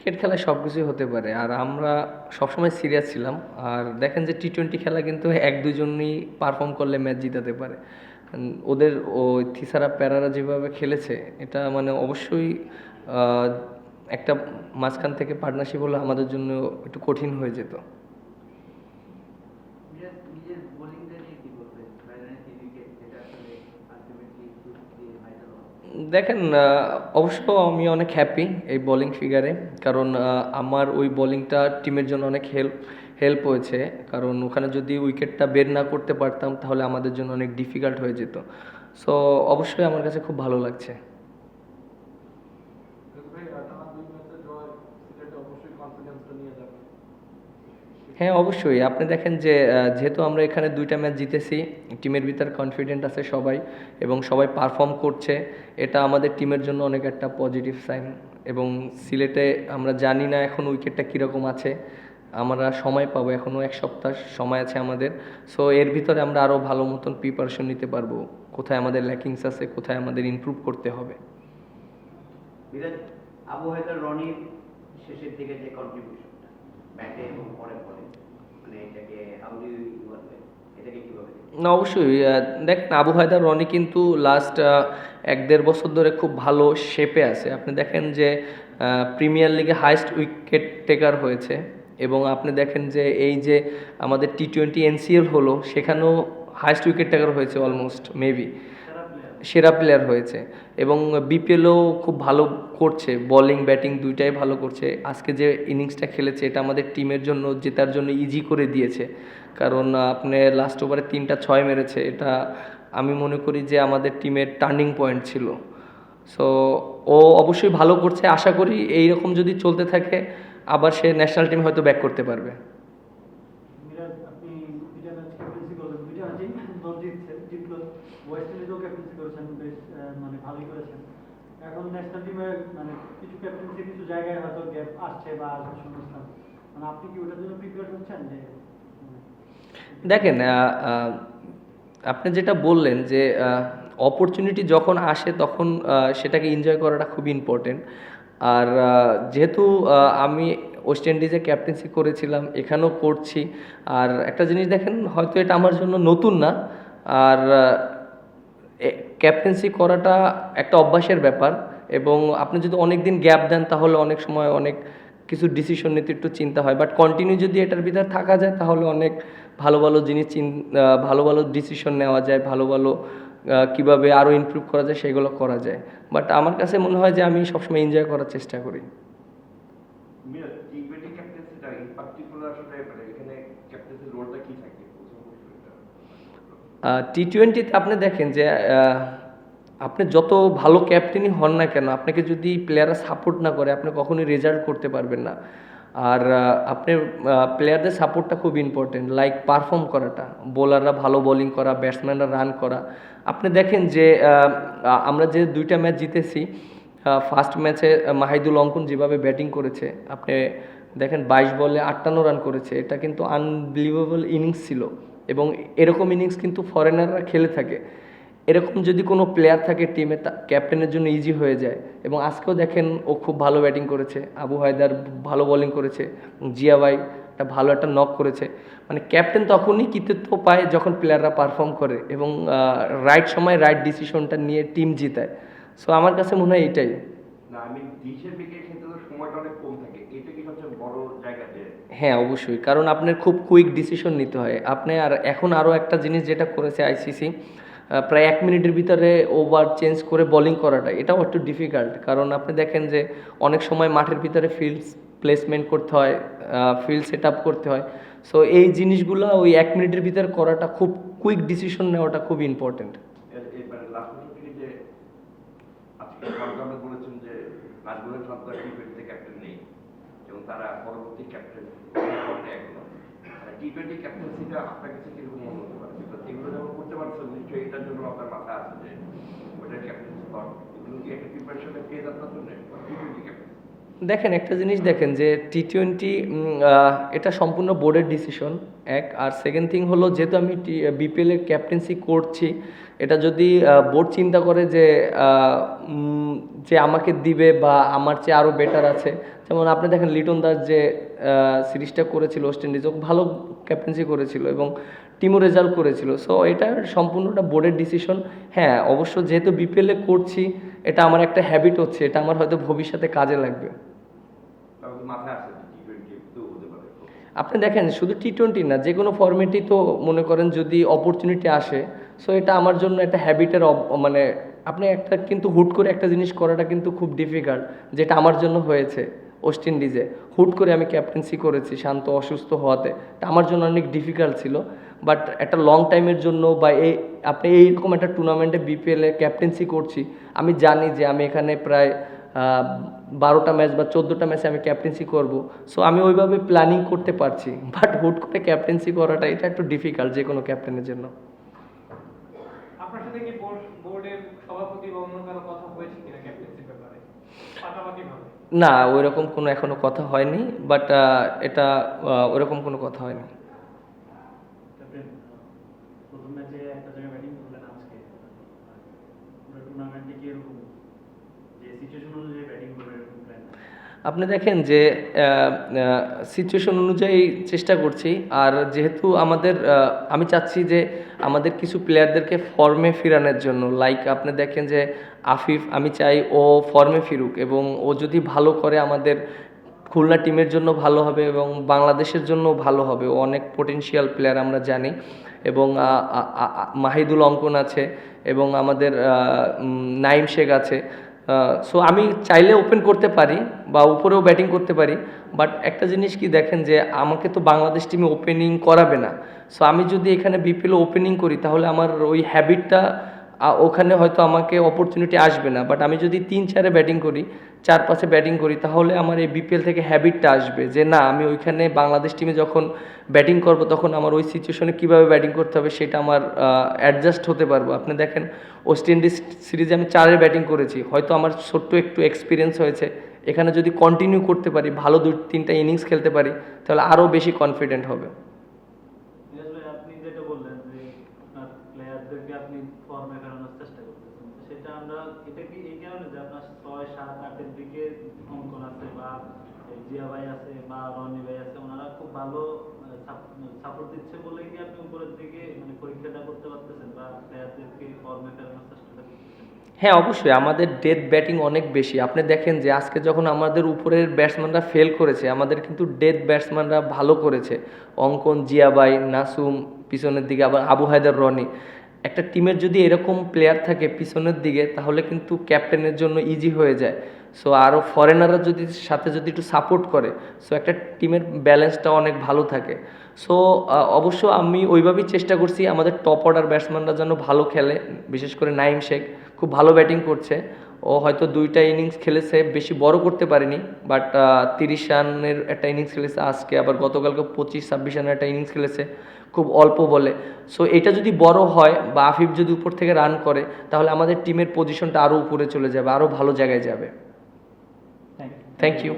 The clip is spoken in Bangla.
ক্রিকেট খেলায় সব কিছুই হতে পারে, আর আমরা সবসময় সিরিয়াস ছিলাম। আর দেখেন যে টি-20 খেলা কিন্তু এক দুজনই পারফর্ম করলে ম্যাচ জিতাতে পারে। ওদের ওই থিসারা প্যারারা যেভাবে খেলেছে, এটা মানে অবশ্যই আহ, একটা মাঝখান থেকে পার্টনারশিপ হলে আমাদের জন্য একটু কঠিন হয়ে যেত। মিরাজ, নিজের বোলিংটা নিয়ে কি বলবেন? ফাইনালে 3 উইকেট, যেটা আসলে আলটিমেটলি দিয়ে ফাইনাল হওয়া। দেখেন, অবশ্য আমি অনেক হ্যাপি এই বোলিং ফিগারে, কারণ আমার ওই বোলিংটা টিমের জন্য অনেক হেল্প হয়েছে। কারণ ওখানে যদি উইকেটটা বের না করতে পারতাম তাহলে আমাদের জন্য অনেক ডিফিকাল্ট হয়ে যেত। সো অবশ্যই আমার কাছে খুব ভালো লাগছে। ভাই, টানা 2 ম্যাচে জয়, সিলেটে অবশ্যই কনফিডেন্সটা নিয়ে যাবে। হ্যাঁ, অবশ্যই। আপনি দেখেন যে যেহেতু আমরা এখানে 2টা ম্যাচ জিতেছি, টিমের ভিতর কনফিডেন্ট আছে সবাই এবং সবাই পারফর্ম করছে। এটা আমাদের টিমের জন্য অনেক একটা পজিটিভ সাইন। এবং সিলেটে আমরা জানি না এখন উইকেটটা কীরকম আছে, আমরা সময় পাবো, এখনও 1 সপ্তাহ সময় আছে আমাদের। সো এর ভিতরে আমরা আরও ভালো মতন প্রিপারেশন নিতে পারবো, কোথায় আমাদের ল্যাকিংস আছে, কোথায় আমাদের ইমপ্রুভ করতে হবে। মিরাজ, আবু হায়দার রনির শেষের দিকে যে কন্ট্রিবিউশনটা ব্যাটে এবং পরে পরে, মানে এটাকে হাউ ডু ইউ ইভালুয়েট, এটাকে কিভাবে দেখেন? না, অবশ্যই। দেখেন, আবু হায়দার রনি কিন্তু লাস্ট 1-1.5 বছর ধরে খুব ভালো শেপে আছে। আপনি দেখেন যে প্রিমিয়ার লিগে হাইস্ট উইকেট টেকার হয়েছে। এবং আপনি দেখেন যে এই যে আমাদের টি-20 এনসিএল হলো, সেখানেও হাইস্ট উইকেট টেকার হয়েছে অলমোস্ট মেবি, সেরা প্লেয়ার। সেরা প্লেয়ার হয়েছে। এবং বিপিএলও খুব ভালো করছে, বোলিং ব্যাটিং দুইটাই ভালো করছে। আজকে যে ইনিংসটা খেলেছে এটা আমাদের টিমের জন্য, জেতার জন্য ইজি করে দিয়েছে। কারণ আপনি লাস্ট ওভারে 3টা 6 মেরেছে, এটা আমি মনে করি যে আমাদের টিমের টার্নিং পয়েন্ট ছিল। সো ও অবশ্যই ভালো করছে, আশা করি এইরকম যদি চলতে থাকে আবার সে ন্যাশনাল টিমে হয়তো ব্যাক করতে পারবে। মিরাজ, আপনি 2টা ম্যাচ ক্যাপ্টেন্সি করলেন, 2টা ম্যাচেই দল জিতলো। ওয়েস্ট ইন্ডিজও ক্যাপ্টেন্সি করেছেন, বেশ মানে ভালোই করেছেন। এখন ন্যাশনাল টিমে মানে কিছু ক্যাপ্টেন্সি কিছু জায়গায় হয়তো গ্যাপ আসছে বা আসবে শূন্যস্থান, মানে আপনি কি ওটার জন্য প্রিপেয়ার হচ্ছেন যে মানে, দেখেন, আপনি যেটা বললেন যে অপরচুনিটি যখন আসে তখন সেটাকে এনজয় করাটা খুব ইম্পর্টেন্ট। আর যেহেতু আমি ওয়েস্ট ইন্ডিজে ক্যাপ্টেন্সি করেছিলাম, এখানেও করছি। আর একটা জিনিস দেখেন, হয়তো এটা আমার জন্য নতুন না। আর ক্যাপ্টেন্সি করাটা একটা অভ্যাসের ব্যাপার। এবং আপনি যদি অনেক দিন গ্যাপ দেন তাহলে অনেক সময় অনেক কিছু ডিসিশন নিতে একটু চিন্তা হয়, বাট কন্টিনিউ যদি এটার ভিতরে থাকা যায় তাহলে অনেক ভালো ভালো জিনিস ভালো ভালো ডিসিশন নেওয়া যায়, ভালো ভালো কীভাবে আরও ইমপ্রুভ করা যায় সেগুলো করা যায়। বাট আমার কাছে মনে হয় যে আমি সবসময় এনজয় করার চেষ্টা করি। মিরাজ, টি-20 ক্যাপ্টেন্সিটা ইন পার্টিকুলার আসলে মানে এখানে ক্যাপ্টেন্সির রোলটা কি থাকে? টি-20তে আপনি দেখেন যে আপনি যত ভালো ক্যাপ্টেনই হন না কেন, আপনাকে যদি প্লেয়াররা সাপোর্ট না করে আপনি কখনোই রেজাল্ট করতে পারবেন না। আর আপনি প্লেয়ারদের সাপোর্টটা খুব ইম্পর্টেন্ট, লাইক পারফর্ম করাটা, বোলাররা ভালো বোলিং করা, ব্যাটসম্যানরা রান করা। আপনি দেখেন যে আমরা যে 2টা ম্যাচ জিতেছি, ফার্স্ট ম্যাচে মাহিদুল অঙ্কন যেভাবে ব্যাটিং করেছে, আপনি দেখেন 22 বলে 58 রান করেছে, এটা কিন্তু আনবিলিভেবল ইনিংস ছিল। এবং এরকম ইনিংস কিন্তু ফরেনাররা খেলে থাকে। এরকম যদি কোনো প্লেয়ার থাকে টিমে, ক্যাপ্টেনের জন্য ইজি হয়ে যায়। এবং আজকেও দেখেন ও খুব ভালো ব্যাটিং করেছে, আবু হায়দার ভালো বোলিং করেছে, জিয়া ভাই একটা ভালো একটা নক করেছে। মানে ক্যাপ্টেন তখনই কৃতিত্ব পায় যখন প্লেয়াররা পারফর্ম করে এবং রাইট সময় রাইট ডিসিশনটা নিয়ে টিম জিতায়। সো আমার কাছে মনে হয় এটাই। না, আমি ডিশের উইকেট খেলতে তো সময়টা অনেক কম থাকে, এটা কি সবচেয়ে বড় জায়গা যে? হ্যাঁ, অবশ্যই, কারণ আপনার খুব কুইক ডিসিশন নিতে হয়। আপনি আর এখন আরও একটা জিনিস যেটা করেছে আইসিসি, প্রায় 1 মিনিটের ভিতরে ওভার চেঞ্জ করে বোলিং করাটা, এটাও একটু ডিফিকাল্ট। কারণ আপনি দেখেন যে অনেক সময় মাঠের ভিতরে ফিল্ড প্লেসমেন্ট করতে হয়, ফিল্ড সেট আপ করতে হয়। সো এই জিনিসগুলো ওই 1 মিনিটের ভিতরে করাটা, খুব কুইক ডিসিশন নেওয়াটা খুব ইম্পর্টেন্ট। মানে লাস্ট বছর থেকে যে আজকে সরকার বলেছেন যে নাজমুলের সন্তান টি-20 ক্যাপ্টেন নেই এবং তারা পরবর্তী ক্যাপ্টেন এখনো, মানে টি-20 ক্যাপ্টেন্সিটা আপনার কাছে কিরকম মনে হতে পারে? বিকজ এগুলো যখন করতে পারছেন নিশ্চয়ই এটার জন্য আপনার মাথা আছে যে ওইটার ক্যাপ্টেন্সি পাওয়ার, এগুলো কি একটা প্রিপারেশনে পেয়ে আপনার জন্য টি-20 ক্যাপ্টেন? দেখেন একটা জিনিস দেখেন যে টি-20 এটা সম্পূর্ণ বোর্ডের ডিসিশন এক, আর সেকেন্ড থিং হলো যেহেতু আমি বিপিএলের ক্যাপ্টেন্সি করছি, এটা যদি বোর্ড চিন্তা করে যে যে আমাকে দিবে বা আমার চেয়ে আরও বেটার আছে, যেমন আপনি দেখেন লিটন দাস যে সিরিজটা করেছিল ওয়েস্ট ইন্ডিজ, ও ভালো ক্যাপ্টেন্সি করেছিল এবং টিমও রেজাল্ট করেছিল। সো এটা সম্পূর্ণটা বোর্ডের ডিসিশন। হ্যাঁ অবশ্য যেহেতু বিপিএলে করছি, এটা আমার একটা হ্যাবিট হচ্ছে, এটা আমার হয়তো ভবিষ্যতে কাজে লাগবে। তাহলে মাথায় আসছে টি-20 তো হতে পারে। আপনি দেখেন শুধু টি-20 না, যে কোনো ফরম্যাটই তো মনে করেন যদি অপরচুনিটি আসে, সো এটা আমার জন্য একটা হ্যাবিটের মানে আপনি একটা কিন্তু হুট করে একটা জিনিস করাটা কিন্তু খুব ডিফিকাল্ট, যেটা আমার জন্য হয়েছে ওয়েস্ট ইন্ডিজে। হুট করে আমি ক্যাপ্টেন্সি করেছি শান্ত অসুস্থ হওয়াতে, এটা আমার জন্য অনেক ডিফিকাল্ট ছিল। বাট একটা লং টাইমের জন্য বা আপনি এইরকম একটা টুর্নামেন্টে বিপিএলে ক্যাপ্টেন্সি করছি, আমি জানি যে আমি এখানে প্রায় 12টা ম্যাচ বা 14টা ম্যাচে আমি ক্যাপ্টেন্সি করব। সো আমি ওইভাবে প্ল্যানিং করতে পারছি, বাট হুট করে ক্যাপ্টেন্সি করাটা এটা একটু ডিফিকাল্ট যে কোনো ক্যাপ্টেনের জন্য। আপনার সাথে কি বোর্ডের সভাপতি বা অন্য কারো কথা হয়েছে কিনা ক্যাপ্টেন্সির ব্যাপারে পাশাপাশি ভাবে? না ওইরকম কোনো এখনো কথা হয়নি, বাট এটা ওইরকম কোনো কথা হয়নি। ক্যাপ্টেন, প্রথম ম্যাচে একটা জায়গায় ব্যাটিং করলেন, আজকে পুরো টুর্নামেন্টে কি এরকম যে সিচুয়েশন অনুযায়ী ব্যাটিং করবে এরকম প্ল্যান? আপনি দেখেন যে সিচুয়েশন অনুযায়ী চেষ্টা করছি, আর যেহেতু আমাদের আমি চাচ্ছি যে আমাদের কিছু প্লেয়ারদেরকে ফর্মে ফিরানোর জন্য, লাইক আপনি দেখেন যে আফিফ, আমি চাই ও ফর্মে ফিরুক এবং ও যদি ভালো করে আমাদের খুলনা টিমের জন্য ভালো হবে এবং বাংলাদেশের জন্য ভালো হবে। ও অনেক পোটেনশিয়াল প্লেয়ার আমরা জানি, এবং মাহিদুল অঙ্কন আছে এবং আমাদের নাইম শেখ আছে। সো আমি চাইলে ওপেন করতে পারি বা উপরেও ব্যাটিং করতে পারি, বাট একটা জিনিস কি দেখেন যে আমাকে তো বাংলাদেশ টিমে ওপেনিং করাবে না। সো আমি যদি এখানে বিপিএল ওপেনিং করি তাহলে আমার ওই হ্যাবিটটা ওখানে হয়তো আমাকে অপরচুনিটি আসবে না, বাট আমি যদি 3-4-এ ব্যাটিং করি, 4-5-এ ব্যাটিং করি, তাহলে আমার এই বিপিএল থেকে হ্যাবিটটা আসবে যে না আমি ওইখানে বাংলাদেশ টিমে যখন ব্যাটিং করব তখন আমার ওই সিচুয়েশনে কীভাবে ব্যাটিং করতে হবে সেটা আমার অ্যাডজাস্ট হতে পারবো। আপনি দেখেন ওয়েস্ট ইন্ডিজ সিরিজে আমি 4-এ ব্যাটিং করেছি, হয়তো আমার ছোট্ট একটু এক্সপিরিয়েন্স হয়েছে, এখানে যদি কন্টিনিউ করতে পারি, ভালো 2-3টা ইনিংস খেলতে পারি, তাহলে আরও বেশি কনফিডেন্ট হবে। আপনি যেটা বললেন যে আপনার প্লেয়ারদেরকে আপনি ফর্মে ফেরানোর চেষ্টা করতেছেন, তো সেটা আমরা এটা কি এই কারণে যে আপনার 6-7-8-এর দিকে অঙ্কন আছে বা জিয়া ভাই আছে বা রনি ভাই আছে, ওনারা খুব ভালো সাপোর্ট দিচ্ছে বলে কি আপনি উপরের দিকে মানে পরীক্ষাটা করতে পারতেছেন বা প্লেয়ারদেরকে ফর্মে ফেরানোর চেষ্টাটা করতেছেন? হ্যাঁ অবশ্যই, আমাদের ডেথ ব্যাটিং অনেক বেশি। আপনি দেখেন যে আজকে যখন আমাদের উপরের ব্যাটসম্যানরা ফেল করেছে, আমাদের কিন্তু ডেথ ব্যাটসম্যানরা ভালো করেছে। অঙ্কন, জিয়াবাই, নাসুম, পিছনের দিকে আবার আবু হায়দার, রনি। একটা টিমের যদি এরকম প্লেয়ার থাকে পিছনের দিকে, তাহলে কিন্তু ক্যাপ্টেনের জন্য ইজি হয়ে যায়। সো আরও ফরেনাররা যদি সাথে যদি একটু সাপোর্ট করে, সো একটা টিমের ব্যালেন্সটা অনেক ভালো থাকে। সো অবশ্য আমি ওইভাবেই চেষ্টা করছি আমাদের টপ অর্ডার ব্যাটসম্যানরা যেন ভালো খেলে, বিশেষ করে নাইম শেখ খুব ভালো ব্যাটিং করছে। ও হয়তো 2টা ইনিংস খেলেছে, বেশি বড় করতে পারেনি, বাট 30 রানের একটা ইনিংস খেলেছে আজকে, আবার গতকালকে 25-26 রানের একটা ইনিংস খেলেছে খুব অল্প বলে। সো এটা যদি বড় হয় বা আফিফ যদি উপর থেকে রান করে, তাহলে আমাদের টিমের পজিশনটা আরও উপরে চলে যাবে, আরও ভালো জায়গায় যাবে। Thank you.